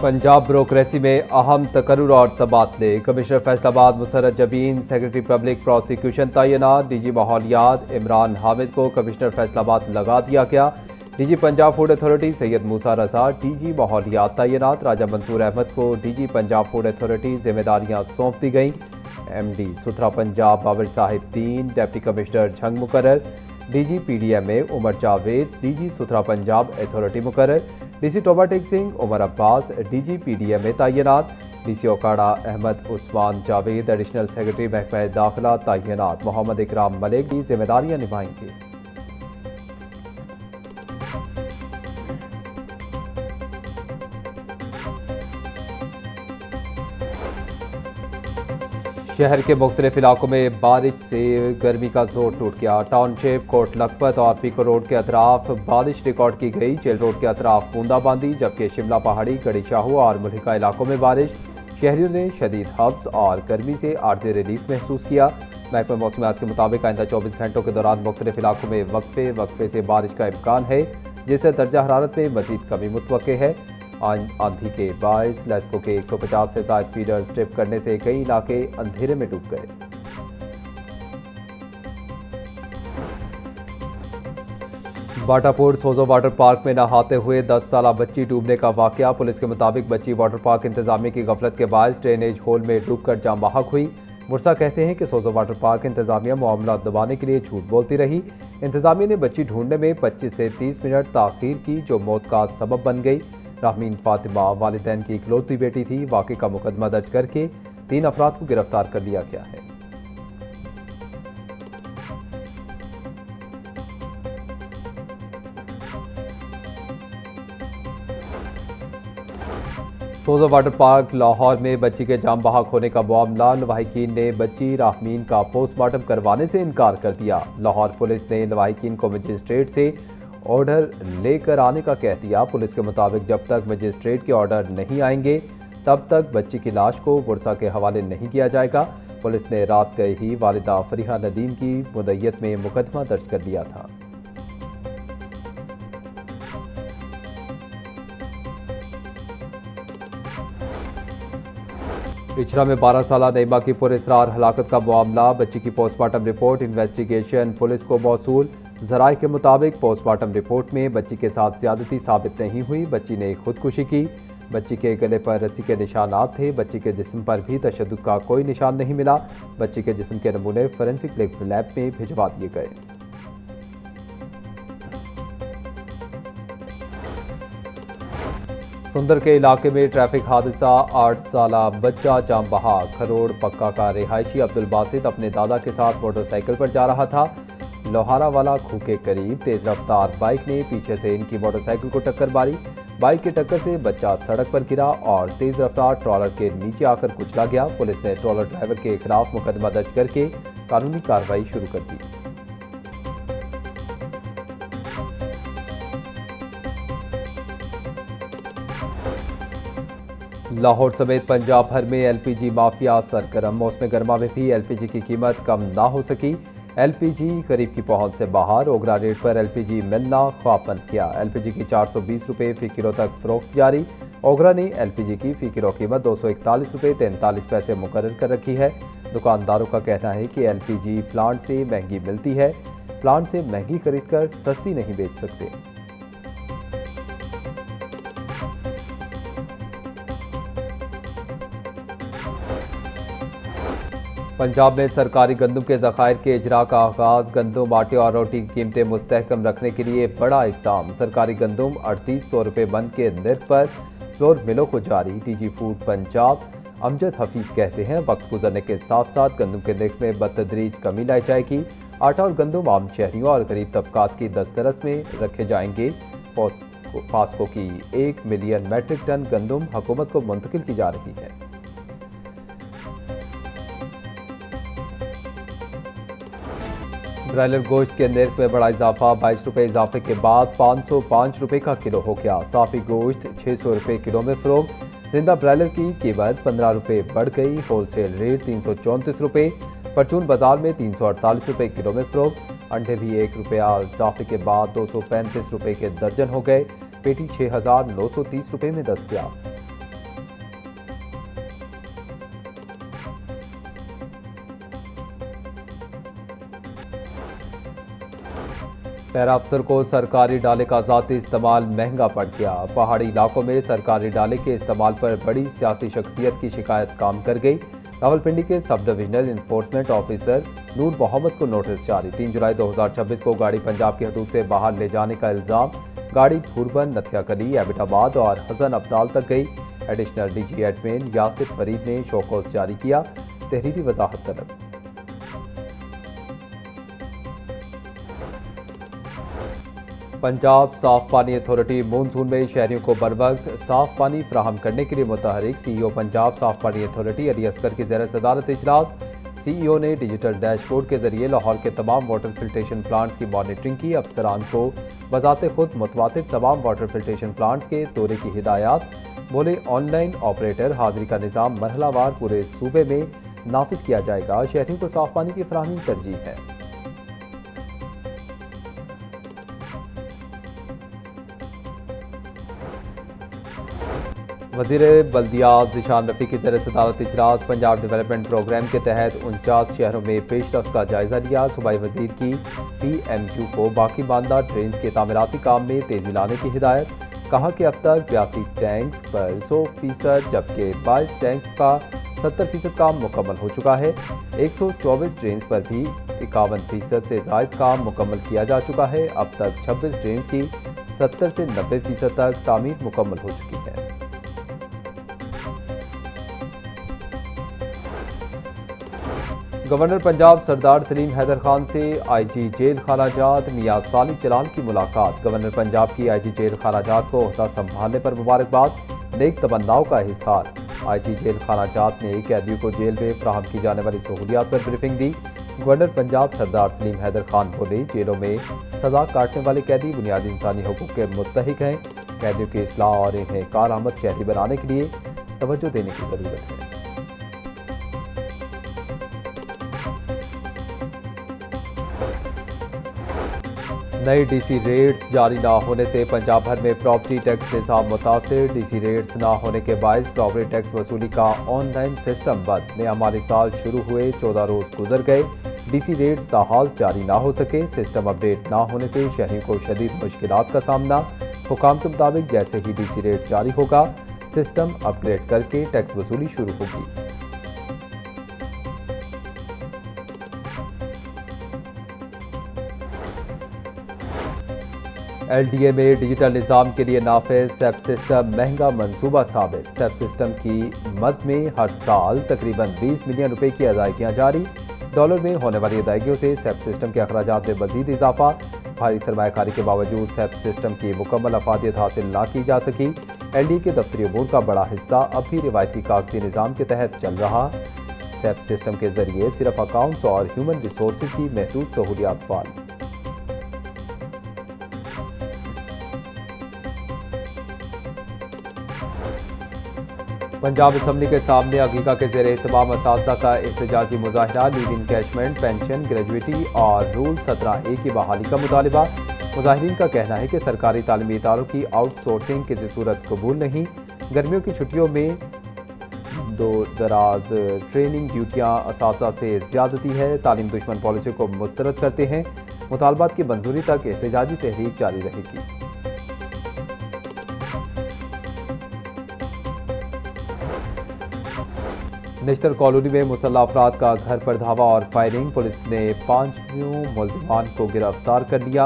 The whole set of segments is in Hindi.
पंजाब ब्यूरोक्रेसी में अहम तकर्रुर और तबादले। Commissioner Faisalabad Musarrat Jabeen, secretary public prosecution तैनात। डीजी माहौलियात इमरान हामिद को कमिश्नर फैसलाबाद लगा दिया गया। DG Punjab food authority Syed Musa Raza DG माहौलियात तैनात। राजा मंसूर अहमद को डीजी पंजाब फूड अथॉरिटी जिम्मेदारियां सौंप दी गई। MD Suthra Punjab Babar Sahib 3, deputy commissioner Jhang मुकर्रर। DG PDMA Umar Javed DG Suthra Punjab authority मुकर्रर। DC Toba Tek Singh Umar Abbas DG PDMA तैनात। DC Okara Ahmad Usman Javed additional secretary महकमा दाखिला तैनात। मोहम्मद इकराम मलिक की जिम्मेदारियां निभाएंगे। शहर के मुख्तलिफ इलाकों में बारिश से गर्मी का जोर टूट गया। टाउनशिप, कोट लखपत और पीको रोड के अतराफ बारिश रिकॉर्ड की गई। जेल रोड के अतराफ बूंदाबांदी, जबकि शिमला पहाड़ी, गड़ी शाहू और मुल्हिका इलाकों में बारिश। शहरियों ने शदीद हब्स और गर्मी से आर्जी रिलीफ महसूस किया। महकमा मौसमियात के मुताबिक आइंदा 24 घंटों के दौरान मुख्तलिफ इलाकों में वक्फे से बारिश का इम्कान है, जिससे दर्जा हरारत में मजीद कमी मुतवक्के है। आंधी के बायस लेस्को के 150 से ज्यादा फीडर्स ट्रिप करने से कई इलाके अंधेरे में डूब गए। बाटापुर सोजो वाटर पार्क में नहाते हुए 10 साला बच्ची डूबने का वाकया। पुलिस के मुताबिक बच्ची वाटर पार्क इंतजामिया की गफलत के बाद ड्रेनेज होल में डूबकर जाम बहक हुई। मुर्सा कहते हैं कि सोजो वाटर पार्क इंतजामिया मामला दबाने के लिए झूठ बोलती रही। इंतजामिया ने बच्ची ढूंढने में 25 से 30 मिनट ताखीर की, जो मौत का सबब बन गई। राहमीन फातिमा वालिदैन की इकलौती बेटी थी। वाक़े का मुकदमा दर्ज करके 3 अफराद को गिरफ्तार कर लिया गया है। सोजो वाटर पार्क लाहौर में बच्ची के जाम बहक होने का मामला। लवाहिकीन ने बच्ची राहमीन का पोस्टमार्टम करवाने से इनकार कर दिया। लाहौर पुलिस ने लवाहिकीन को मजिस्ट्रेट से ऑर्डर लेकर आने का कह दिया। पुलिस के मुताबिक जब तक मजिस्ट्रेट के ऑर्डर नहीं आएंगे तब तक बच्ची की लाश को वर्सा के हवाले नहीं किया जाएगा। पुलिस ने रात गए ही वालिदा फरीहा नदीम की मुद्दत में मुकदमा दर्ज कर लिया था। इचरा में 12 साला नईमा की पुरअसरार हलाकत का मामला। बच्ची की पोस्टमार्टम रिपोर्ट इन्वेस्टिगेशन पुलिस को मौसूल। जराये के मुताबिक पोस्टमार्टम रिपोर्ट में बच्ची के साथ ज्यादती साबित नहीं हुई। बच्ची ने खुदकुशी की। बच्ची के गले पर रस्सी के निशानात थे। बच्ची के जिस्म पर भी तशद्दुद का कोई निशान नहीं मिला। बच्ची के जिस्म के नमूने फोरेंसिक लैब में भिजवा दिए गए। सुंदर के इलाके में ट्रैफिक हादसा। 8 साला बच्चा जाम बहक। खरोड़ पक्का का रिहायशी अब्दुल बासित अपने दादा के साथ मोटरसाइकिल पर जा रहा था। लोहारा वाला खूह के करीब तेज रफ्तार बाइक ने पीछे से इनकी मोटरसाइकिल को टक्कर मारी। बाइक की टक्कर से बच्चा सड़क पर गिरा और तेज रफ्तार ट्रॉलर के नीचे आकर कुचला गया। पुलिस ने ट्रॉलर ड्राइवर के खिलाफ मुकदमा दर्ज करके कानूनी कार्रवाई शुरू कर दी। लाहौर समेत पंजाब भर में एलपीजी माफिया सरगर्म। मौसम गर्मा में भी एलपीजी की कीमत कम ना हो सकी। एलपीजी गरीब की पहुंच से बाहर। ओगरा रेट पर एलपीजी मिलना ख्वाबंद किया। एलपीजी की 420 रुपये फी किलो तक फरोख्त जारी। ओगरा ने एलपीजी की फी किलो कीमत 241 रुपये 43 पैसे मुकर्रर कर रखी है। दुकानदारों का कहना है कि एलपीजी प्लांट से महंगी मिलती है। प्लांट से महंगी खरीदकर सस्ती नहीं बेच सकते। पंजाब में सरकारी गंदम के ज़खायर के इजरा का आगाज। गंदम, आटे और रोटी की कीमतें मुस्तहकम रखने के लिए बड़ा इक़दाम। सरकारी गंदम 3800 रुपये मन के निर्ख पर फ्लोर मिलों को जारी। डीजी फूड पंजाब अमजद हफीज़ कहते हैं वक्त गुजरने के साथ साथ गंदम के निर्ख में बतदरीज कमी लाई जाएगी। आटा और गंदम आम शहरियों और गरीब तबकात की दस्तरस में रखे जाएंगे। फास्को की 1 मिलियन मैट्रिक टन गंदम हुकूमत को मुंतकिल की जा रही है। ब्रायलर गोश्त के निर्ख में बड़ा इजाफा। 22 रुपये इजाफे के बाद 505 रुपये का किलो हो गया। साफी गोश्त 600 रुपये किलो में फरोख्त। जिंदा ब्रायलर की कीमत 15 रुपये बढ़ गई। होलसेल रेट 334 रुपये। परचून बाजार में 348 रुपये किलो में फरोख्त। अंडे भी 1 रुपया इजाफे के बाद 235 रुपये के दर्जन हो गए। पेटी 6,930 रुपये में दस्तयाब। पैरा अफसर को सरकारी डाले का ज़ाती इस्तेमाल महंगा पड़ गया। पहाड़ी इलाकों में सरकारी डाले के इस्तेमाल पर बड़ी सियासी शख्सियत की शिकायत काम कर गई। रावलपिंडी के सब डिविजनल इन्फोर्समेंट ऑफिसर नूर मोहम्मद को नोटिस जारी। 3 जुलाई 2026 को गाड़ी पंजाब की हदूद से बाहर ले जाने का इल्ज़ाम। गाड़ी भूरबन, नथियाकली, एबटाबाद और हसन अब्दाल तक गई। Additional DG admin Yasir Farid ने शोकॉज जारी किया। तहरीरी वजाहत तलब। पंजाब साफ पानी अथॉरिटी मानसून में शहरियों को बरवक्त साफ पानी फराहम करने के लिए मुतहरिक। सीईओ पंजाब साफ पानी अथॉरिटी अली असगर की ज़ेर सदारत इजलास। सीईओ ने डिजिटल डैशबोर्ड के जरिए लाहौर के तमाम वाटर फिल्ट्रेशन प्लांट्स की मॉनिटरिंग की। अफसरान को बजाते खुद मुतवातिर तमाम वाटर फिल्ट्रेशन प्लांट्स के दौरे की हिदायत। बोले, ऑनलाइन ऑपरेटर हाजिरी का निज़ाम मरहलावार पूरे सूबे में नाफिज किया जाएगा। शहरियों को साफ पानी की फराहमी तरजीह है। वज़ीर बल्दियात ज़िशान रफ़ी की ज़ेर सदारत इजलास। पंजाब डेवलपमेंट प्रोग्राम के तहत 49 शहरों में पेशरफ्त का जायज़ा लिया। सूबाई वज़ीर की PMU को बाकी मानदा ट्रेन के तामीराती काम में तेज़ी लाने की हिदायत। कहा कि अब तक 82 टैंक्स पर 100% जबकि 22 टैंक्स का 70% काम मुकम्मल हो चुका है। 124 ट्रेन पर भी 51% से ज़ायद काम मुकम्मल किया जा चुका है। अब तक 26 ट्रेन की 70 से 90% तक तामीर मुकम्मल हो चुकी है। गवर्नर पंजाब सरदार सलीम हैदर खान से IG जेल खानाजात मियां सालिक जलाल की मुलाकात। गवर्नर पंजाब की IG जेल खानाजात को ओहदा संभालने पर मुबारकबाद, नेक तमन्नाओं का इजहार। IG जेल खानाजात ने कैदियों को जेल में फराहम की जाने वाली सहूलियात पर ब्रीफिंग दी। गवर्नर पंजाब सरदार सलीम हैदर खान बोले, जेलों में सजा काटने वाले कैदी बुनियादी इंसानी हुकूक के मुस्तहिक हैं। कैदियों की इस्लाह और इन्हें कारआमद शहरी बनाने के लिए तवज्जो देने की ज़रूरत है। नई DC रेट्स जारी न होने से पंजाब भर में प्रॉपर्टी टैक्स निज़ाम मुतासिर। DC रेट्स न होने के बायस प्रॉपर्टी टैक्स वसूली का ऑनलाइन सिस्टम बंद। नया माली साल शुरू हुए 14 रोज गुजर गए, DC रेट्स ताहाल जारी ना हो सके। सिस्टम अपडेट ना होने से शहरियों को शदीद मुश्किलात का सामना। हुकाम के मुताबिक जैसे ही DC रेट जारी होगा, सिस्टम अपग्रेड करके टैक्स वसूली शुरू होगी। LDA में डिजिटल निज़ाम के लिए नाफिज सेप सिस्टम महंगा मंसूबा साबित। सेप सिस्टम की मद में हर साल तकरीबन 20 मिलियन रुपए की अदायगियाँ जारी। डॉलर में होने वाली अदायगियों से सेप सिस्टम के अखराजात में मजीद इजाफा। भारी सरमायाकारी के बावजूद सेप सिस्टम की मुकम्मल अफादियत हासिल ना की जा सकी। LDA के दफ्तरी अमूर का बड़ा हिस्सा अब भी रिवायती कागजी निज़ाम के तहत चल रहा। सेप सिस्टम के जरिए सिर्फ अकाउंट्स और ह्यूमन रिसोर्स की महदूद सहूलियात फाल। पंजाब असम्बली के सामने अगीका के ज़ेर एहतमाम असातिज़ा का एहतजाजी मुजाहिरा। लीव इनकैशमेंट, पेंशन, ग्रेजुएटी और रूल 17A की बहाली का मुतालिबा। मुजाहिरीन का कहना है कि सरकारी तालीमी इदारों की आउटसोर्सिंग किसी सूरत कबूल नहीं। गर्मियों की छुट्टियों में दराज ट्रेनिंग ड्यूटियाँ असातिज़ा से ज़्यादती है। तालीम दुश्मन पॉलिसी को मुस्तरद करते हैं। मुतालबात की मंजूरी तक एहतजाजी तहरीक जारी रहेगी। नेशनल कॉलोनी में मुसल्लह अफराद का घर पर धावा और फायरिंग। पुलिस ने 5 मुल्जिमान को गिरफ्तार कर लिया।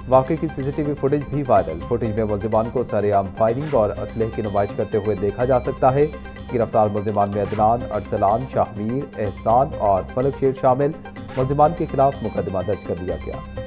वाक़े की CCTV फुटेज भी वायरल। फुटेज में मुल्जिमान को सरेआम फायरिंग और असलहे की नुमाइश करते हुए देखा जा सकता है। गिरफ्तार मुल्जिमान में अदनान, अरसलान, शाहमीर, एहसान और फलक शेर शामिल। मुल्जिमान के खिलाफ मुकदमा दर्ज कर लिया गया।